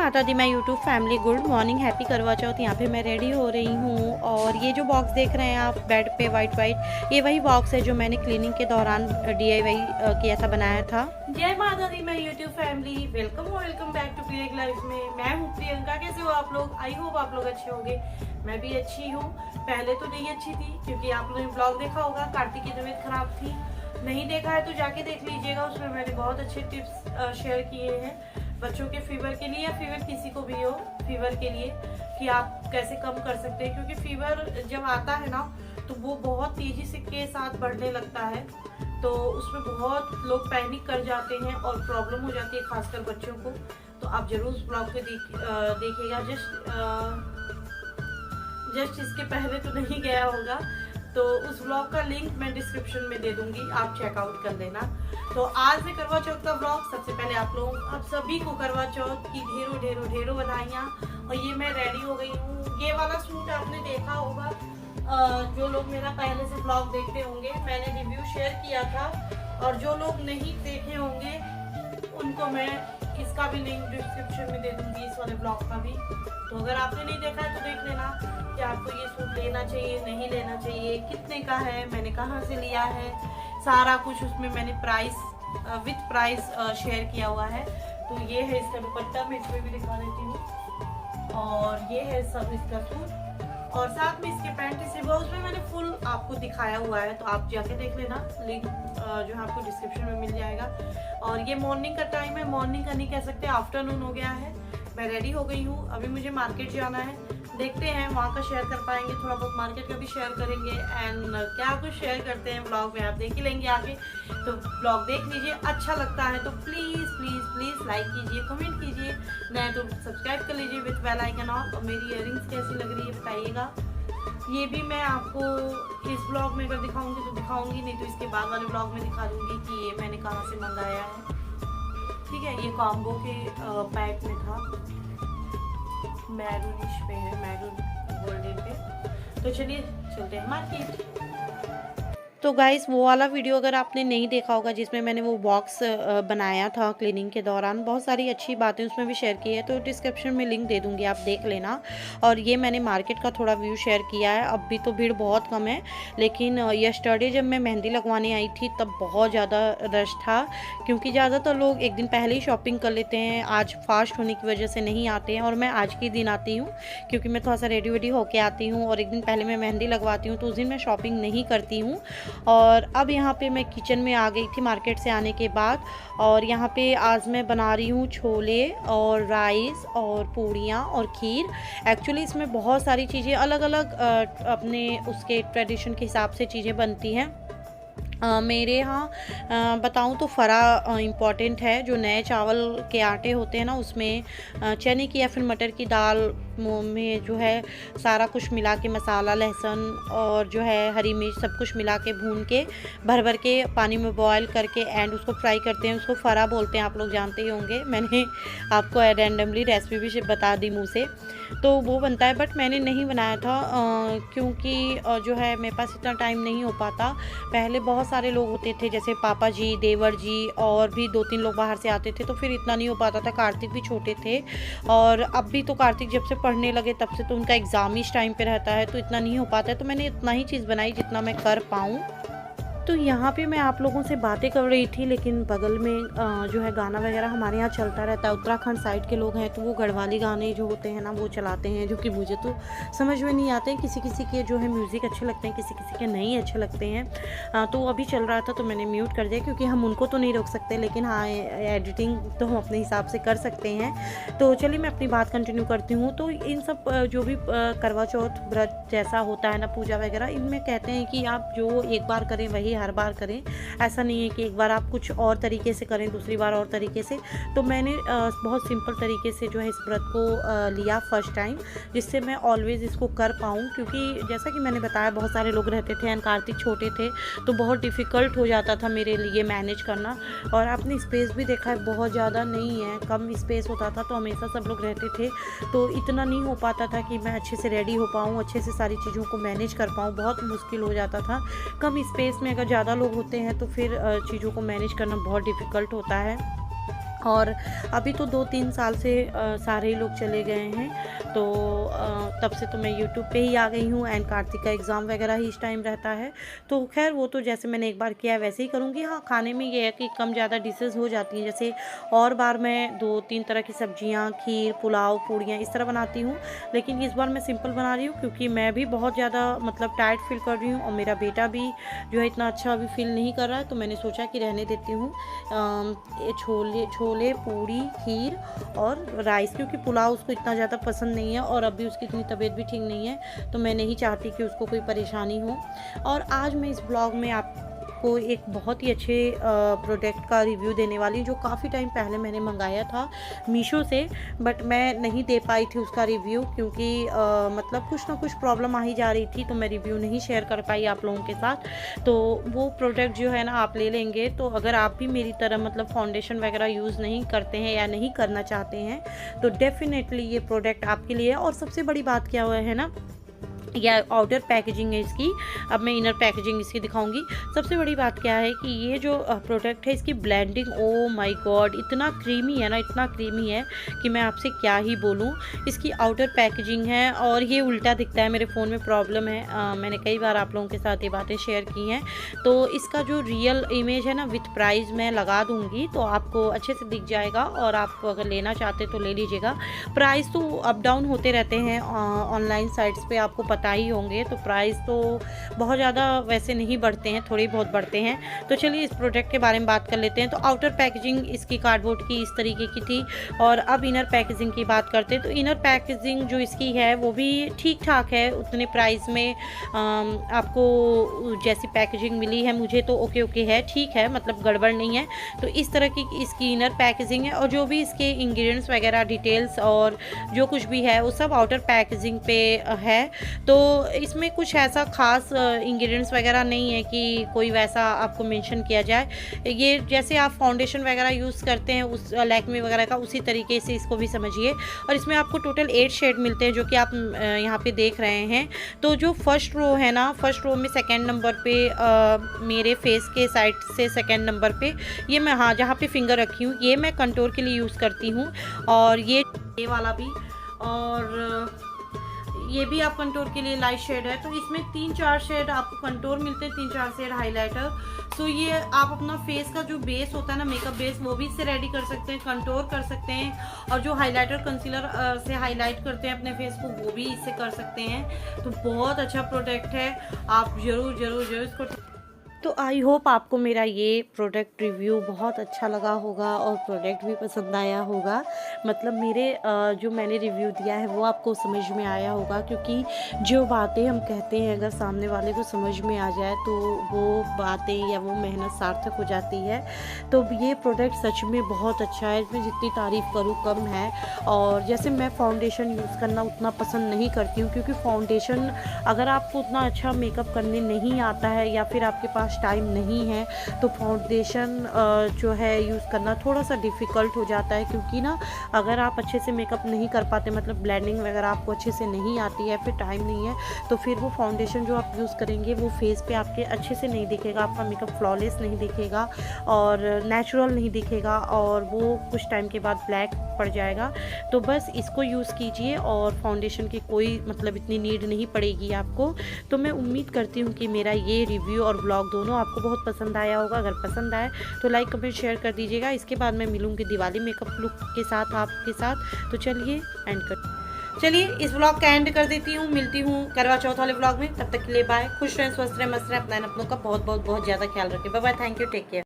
माता दी, मैं YouTube family good morning, happy करवा चौथ। यहाँ पे मैं रेडी हो रही हूँ और ये जो बॉक्स देख रहे हैं आप बेड पे वाइट वाइट, ये वही बॉक्स है जो मैंने क्लीनिंग के दौरान DIY किया था, बनाया था। जय माता दी, मैं YouTube family, welcome back to Priyanka life में। मैं हूँ प्रियंका। कैसे हो आप लोग? आई होप आप लोग अच्छे होंगे। मैं भी अच्छी हूँ। पहले तो नहीं अच्छी थी क्योंकि आप लोगों ने ब्लॉग देखा होगा, कार्तिक की तबीयत खराब थी। नहीं देखा है तो जाके देख लीजिएगा, उसमें मैंने बहुत अच्छे टिप्स शेयर किए हैं बच्चों के फीवर के लिए, या फीवर किसी को भी हो फीवर के लिए, कि आप कैसे कम कर सकते हैं। क्योंकि फीवर जब आता है ना तो वो बहुत तेजी से के साथ बढ़ने लगता है, तो उसमें बहुत लोग पैनिक कर जाते हैं और प्रॉब्लम हो जाती है, खासकर बच्चों को। तो आप जरूर उस ब्लॉग को देखिएगा। जस्ट इसके पहले तो नहीं गया होगा, तो उस ब्लॉग का लिंक मैं डिस्क्रिप्शन में दे दूंगी, आप चेकआउट कर लेना। तो आज है करवा चौथ का ब्लॉग। सबसे पहले आप सभी को करवा चौथ की ढेरों ढेरों ढेरों बधाइयाँ। और ये मैं रेडी हो गई हूँ। ये वाला सूट आपने देखा होगा, जो लोग मेरा पहले से ब्लॉग देखते होंगे, मैंने रिव्यू शेयर किया था। और जो लोग नहीं देखे होंगे उनको मैं इसका भी लिंक डिस्क्रिप्शन में दे दूंगी, इस वाले ब्लॉग का भी। तो अगर आपने नहीं देखा है तो देख लेना कि आपको ये सूट लेना चाहिए, नहीं लेना चाहिए, कितने का है, मैंने कहाँ से लिया है, सारा कुछ उसमें मैंने प्राइस विथ प्राइस शेयर किया हुआ है। तो ये है इसका दुपट्टा, मैं इसमें भी दिखा देती हूँ। और ये है सब इसका सूट, और साथ में इसके पैंट से वो उसमें मैंने फुल आपको दिखाया हुआ है, तो आप जाके देख लेना, लिंक जो है आपको डिस्क्रिप्शन में मिल जाएगा। और ये मॉर्निंग का टाइम है, मॉर्निंग का नहीं कह सकते, आफ्टरनून हो गया है। मैं रेडी हो गई हूँ, अभी मुझे मार्केट जाना है। देखते हैं वहाँ का शेयर कर पाएंगे, थोड़ा बहुत मार्केट का भी शेयर करेंगे। एंड क्या कुछ शेयर करते हैं ब्लॉग में आप देख ही लेंगे आगे। तो ब्लॉग देख लीजिए, अच्छा लगता है तो प्लीज़ प्लीज़ प्लीज़ लाइक कीजिए, कमेंट कीजिए, नहीं तो सब्सक्राइब कर लीजिए विथ बेल आइकन ऑन। और मेरी इयररिंग्स कैसी लग रही है बताइएगा। ये भी मैं आपको इस ब्लॉग में अगर दिखाऊंगी तो दिखाऊंगी, नहीं तो इसके बाद वाले ब्लॉग में दिखा दूंगी कि ये मैंने कहाँ से मंगाया है। ठीक है, ये कॉम्बो के पैक में था, मैरूनिश पे है, मैरून गोल्डन पे। तो चलिए चलते हैं मार्केट। तो गाइस वो वाला वीडियो अगर आपने नहीं देखा होगा जिसमें मैंने वो बॉक्स बनाया था क्लीनिंग के दौरान, बहुत सारी अच्छी बातें उसमें भी शेयर की है, तो डिस्क्रिप्शन में लिंक दे दूंगी, आप देख लेना। और ये मैंने मार्केट का थोड़ा व्यू शेयर किया है। अब भी तो भीड़ बहुत कम है, लेकिन यस्टरडे जब मैं मेहंदी लगवाने आई थी तब बहुत ज़्यादा रश था, क्योंकि ज़्यादातर लोग एक दिन पहले ही शॉपिंग कर लेते हैं, आज फास्ट होने की वजह से नहीं आते हैं। और मैं आज के दिन आती हूँ क्योंकि मैं थोड़ा सा रेडी वेडी होके आती हूँ, और एक दिन पहले मैं मेहंदी लगवाती हूँ, तो उस दिन मैं शॉपिंग नहीं करती हूँ। और अब यहाँ पे मैं किचन में आ गई थी मार्केट से आने के बाद, और यहाँ पे आज मैं बना रही हूँ छोले और राइस और पूड़ियाँ और खीर। एक्चुअली इसमें बहुत सारी चीज़ें अलग अलग अपने उसके ट्रेडिशन के हिसाब से चीज़ें बनती हैं। मेरे यहाँ बताऊँ तो फरा इम्पॉर्टेंट है, जो नए चावल के आटे होते हैं ना, उसमें चने की या फिर मटर की दाल में जो है सारा कुछ मिला के, मसाला, लहसुन और जो है हरी मिर्च सब कुछ मिला के भून के भर भर के पानी में बॉयल करके एंड उसको फ्राई करते हैं, उसको फरा बोलते हैं, आप लोग जानते ही होंगे। मैंने आपको रैंडमली रेसिपी भी बता दी मुँह से, तो वो बनता है, बट मैंने नहीं बनाया था क्योंकि जो है मेरे पास इतना टाइम नहीं हो पाता। पहले बहुत सारे लोग होते थे, जैसे पापा जी, देवर जी, और भी 2-3 लोग बाहर से आते थे, तो फिर इतना नहीं हो पाता था। कार्तिक भी छोटे थे, और अब भी तो कार्तिक जब से पढ़ने लगे तब से तो उनका एग्ज़ाम इस टाइम पे रहता है, तो इतना नहीं हो पाता है। तो मैंने इतना ही चीज़ बनाई जितना मैं कर पाऊँ। तो यहाँ पे मैं आप लोगों से बातें कर रही थी, लेकिन बगल में जो है गाना वगैरह हमारे यहाँ चलता रहता है। उत्तराखंड साइड के लोग हैं तो वो गढ़वाली गाने जो होते हैं ना वो चलाते हैं, जो कि मुझे तो समझ में नहीं आते हैं। किसी किसी के जो है म्यूज़िक अच्छे लगते हैं, किसी किसी के नहीं अच्छे लगते हैं। तो अभी चल रहा था तो मैंने म्यूट कर दिया, क्योंकि हम उनको तो नहीं रोक सकते, लेकिन हाँ एडिटिंग तो हम अपने हिसाब से कर सकते हैं। तो चलिए मैं अपनी बात कंटिन्यू करती हूँ। तो इन सब जो भी करवा चौथ व्रत जैसा होता है ना, पूजा वगैरह, इनमें कहते हैं कि आप जो एक बार करें वही हर बार करें। ऐसा नहीं है कि एक बार आप कुछ और तरीके से करें, दूसरी बार और तरीके से। तो मैंने बहुत सिंपल तरीके से जो है इस व्रत को लिया फर्स्ट टाइम, जिससे मैं ऑलवेज़ इसको कर पाऊँ। क्योंकि जैसा कि मैंने बताया बहुत सारे लोग रहते थे एंड कार्तिक छोटे थे, तो बहुत डिफ़िकल्ट हो जाता था मेरे लिए मैनेज करना। और आपने स्पेस भी देखा है बहुत ज़्यादा नहीं है, कम स्पेस होता था, तो हमेशा सब लोग रहते थे, तो इतना नहीं हो पाता था कि मैं अच्छे से रेडी हो पाऊँ, अच्छे से सारी चीज़ों को मैनेज कर पाऊँ। बहुत मुश्किल हो जाता था। कम स्पेस में अगर ज़्यादा लोग होते हैं तो फिर चीज़ों को मैनेज करना बहुत डिफ़िकल्ट होता है। और अभी तो 2-3 साल से सारे ही लोग चले गए हैं, तो तब से तो मैं यूट्यूब पे ही आ गई हूँ। एंड कार्तिक का एग्ज़ाम वगैरह ही इस टाइम रहता है, तो खैर वो तो जैसे मैंने एक बार किया है वैसे ही करूँगी। हाँ, खाने में ये है कि कम ज़्यादा डिशेज़ हो जाती हैं, जैसे और बार मैं 2-3 तरह की सब्जियाँ, खीर, पुलाव, पूड़ियाँ इस तरह बनाती हूँ, लेकिन इस बार मैं सिंपल बना रही हूँ क्योंकि मैं भी बहुत ज़्यादा मतलब टायर्ड फील कर रही हूँ और मेरा बेटा भी जो है इतना अच्छा अभी फील नहीं कर रहा है, तो मैंने सोचा कि रहने देती हूँ। छोले, पूड़ी, खीर और राइस, क्योंकि पुलाव उसको इतना ज़्यादा पसंद नहीं है और अभी उसकी इतनी तबीयत भी ठीक नहीं है, तो मैं नहीं चाहती कि उसको कोई परेशानी हो। और आज मैं इस ब्लॉग में आपको एक बहुत ही अच्छे प्रोडक्ट का रिव्यू देने वाली हूँ, जो काफ़ी टाइम पहले मैंने मंगाया था मीशो से, बट मैं नहीं दे पाई थी उसका रिव्यू क्योंकि मतलब कुछ ना कुछ प्रॉब्लम आ ही जा रही थी, तो मैं रिव्यू नहीं शेयर कर पाई आप लोगों के साथ। तो वो प्रोडक्ट जो है ना आप ले लेंगे, तो अगर आप भी मेरी तरह मतलब फाउंडेशन वगैरह यूज़ नहीं करते हैं या नहीं करना चाहते हैं, तो डेफिनेटली ये प्रोडक्ट आपके लिए है। और सबसे बड़ी बात क्या हुआ है ना, या आउटर पैकेजिंग है इसकी, अब मैं इनर पैकेजिंग इसकी दिखाऊंगी। सबसे बड़ी बात क्या है कि ये जो प्रोडक्ट है इसकी ब्लेंडिंग, ओ माय गॉड, इतना क्रीमी है ना, इतना क्रीमी है कि मैं आपसे क्या ही बोलूँ। इसकी आउटर पैकेजिंग है और ये उल्टा दिखता है, मेरे फ़ोन में प्रॉब्लम है, मैंने कई बार आप लोगों के साथ ये बातें शेयर की हैं। तो इसका जो रियल इमेज है ना विथ प्राइस मैं लगा दूँगी, तो आपको अच्छे से दिख जाएगा और आप अगर लेना चाहते तो ले लीजिएगा। प्राइस तो अप डाउन होते रहते हैं ऑनलाइन साइट्स पे, आपको पता ही होंगे, तो प्राइस तो बहुत ज़्यादा वैसे नहीं बढ़ते हैं, थोड़ी बहुत बढ़ते हैं। तो चलिए इस प्रोडक्ट के बारे में बात कर लेते हैं। तो आउटर पैकेजिंग इसकी कार्डबोर्ड की इस तरीके की थी, और अब इनर पैकेजिंग की बात करते हैं। तो इनर पैकेजिंग जो इसकी है वो भी ठीक ठाक है, उतने प्राइस में आपको जैसी पैकेजिंग मिली है मुझे तो ओके ओके है, ठीक है, मतलब गड़बड़ नहीं है। तो इस तरह की इसकी इनर पैकेजिंग है, और जो भी इसके इंग्रेडिएंट्स वगैरह डिटेल्स और जो कुछ भी है वो सब आउटर पैकेजिंग पे है। तो इसमें कुछ ऐसा ख़ास इंग्रेडिएंट्स वगैरह नहीं है कि कोई वैसा आपको मेंशन किया जाए। ये जैसे आप फाउंडेशन वगैरह यूज़ करते हैं उस लैक्मे वगैरह का, उसी तरीके से इसको भी समझिए। और इसमें आपको टोटल 8 शेड मिलते हैं, जो कि आप यहाँ पे देख रहे हैं। तो जो फर्स्ट रो है ना, फर्स्ट रो में सेकेंड नंबर पे मेरे फेस के साइड से सेकेंड नंबर पे ये मैं, हाँ, जहाँ पे फिंगर रखी हूँ ये मैं कंटूर के लिए यूज़ करती हूँ। और ये वाला भी, और ये भी आप कंटूर के लिए लाइट शेड है। तो इसमें 3-4 शेड आपको कंटूर मिलते हैं, 3-4 शेड हाइलाइटर। तो ये आप अपना फेस का जो बेस होता है ना, मेकअप बेस, वो भी इससे रेडी कर सकते हैं, कंटूर कर सकते हैं, और जो हाइलाइटर कंसीलर से हाईलाइट करते हैं अपने फेस को, वो भी इससे कर सकते हैं। तो बहुत अच्छा प्रोडक्ट है, आप जरूर जरूर जरूर इसको। तो आई होप आपको मेरा ये प्रोडक्ट रिव्यू बहुत अच्छा लगा होगा और प्रोडक्ट भी पसंद आया होगा। मतलब मेरे जो मैंने रिव्यू दिया है वो आपको समझ में आया होगा, क्योंकि जो बातें हम कहते हैं अगर सामने वाले को समझ में आ जाए तो वो बातें या वो मेहनत सार्थक हो जाती है। तो ये प्रोडक्ट सच में बहुत अच्छा है, इसमें जितनी तारीफ़ करूँ कम है। और जैसे मैं फाउंडेशन यूज़ करना उतना पसंद नहीं करती हूँ, क्योंकि फाउंडेशन अगर आपको उतना अच्छा मेकअप करने नहीं आता है या फिर आपके पास टाइम नहीं है, तो फाउंडेशन जो है यूज़ करना थोड़ा सा डिफ़िकल्ट हो जाता है। क्योंकि ना अगर आप अच्छे से मेकअप नहीं कर पाते, मतलब ब्लेंडिंग वगैरह आपको अच्छे से नहीं आती है, फिर टाइम नहीं है, तो फिर वो फाउंडेशन जो आप यूज़ करेंगे वो फेस पे आपके अच्छे से नहीं दिखेगा, आपका मेकअप फ्लॉलेस नहीं दिखेगा और नेचुरल नहीं दिखेगा, और वो कुछ टाइम के बाद ब्लैक पड़ जाएगा। तो बस इसको यूज़ कीजिए और फाउंडेशन की कोई मतलब इतनी नीड नहीं पड़ेगी आपको। तो मैं उम्मीद करती हूँ कि मेरा ये रिव्यू और ब्लॉग दोनों आपको बहुत पसंद आया होगा। अगर पसंद आए तो लाइक कमेंट शेयर कर दीजिएगा। इसके बाद मैं मिलूँगी दिवाली मेकअप लुक के साथ आपके साथ। तो चलिए इस ब्लॉग का एंड कर देती हूँ। मिलती हूँ करवा चौथ वाले ब्लॉग में, तब तक के लिए बाय। खुश रहें, स्वस्थ रहें, मस्त रहें, अपना अपनों का बहुत बहुत बहुत ज़्यादा ख्याल रखें। Bye bye, thank you, take care.